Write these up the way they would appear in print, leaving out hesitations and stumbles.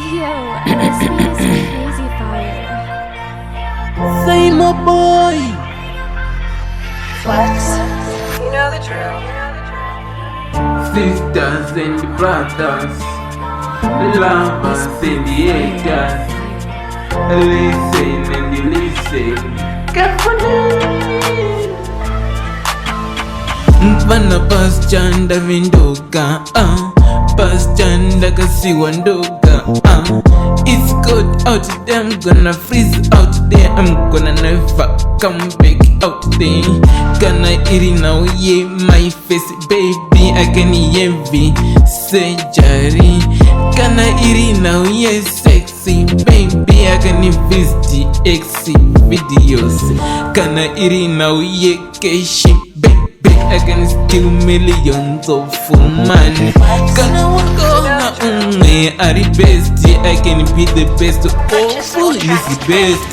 This beat is crazy fire. Saymore boy. Flex, you know the drill. Sisters and brothers, lovers and the haters, listen and listen carefully. Mfana pasjanda vindoka, pasjanda kasiwa ndoka. It's cold out there, I'm gonna freeze out there, I'm gonna never come back out there. Gonna eat it now, yeah, my face, baby, I can heavy surgery. Gonna eat it now, yeah, sexy, baby, I can visit exi videos. Gonna eat it now, yeah, cash, baby, I can steal millions of money. Gonna walk on me, I the best, I can be the best. Oh, is the best.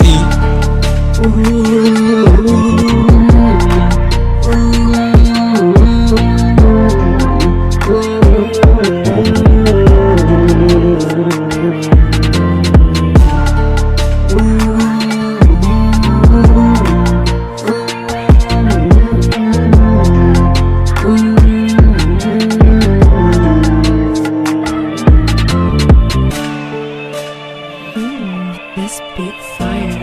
This beat fire.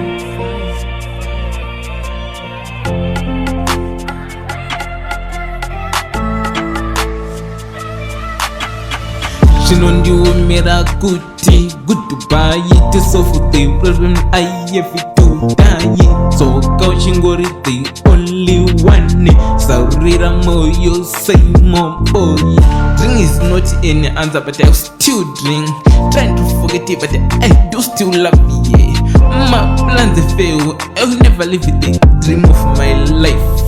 Shinondiwomera kuti goodbye to solve the problem I have to die. So kauchingori the only one. Saurira moyo Saymore boy. Drink is not any answer, but I still drink. Trying to forget it, but I do still love you. My plans fail, I will never live the dream of my life.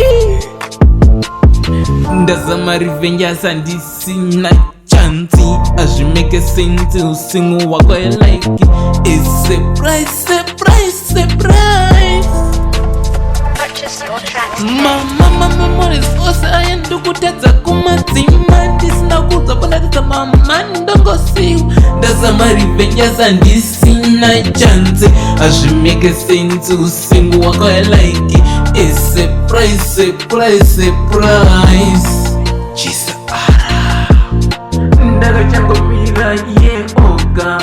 Ndazama revenge asandisina chancy, as you make a sense to sing what I like. It's a price. Purchase your tracks. Mama is also I am to go to the Kumazima. This now goes up on the mama. Don't go see. Ndazama revenge asandisina chancy, as you make a sense to sing what I like. It's a price. Jesus. Ndakachangomira ye oga,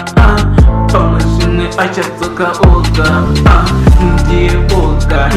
pamwe zvimwe achadzoka oga, ndiye oga.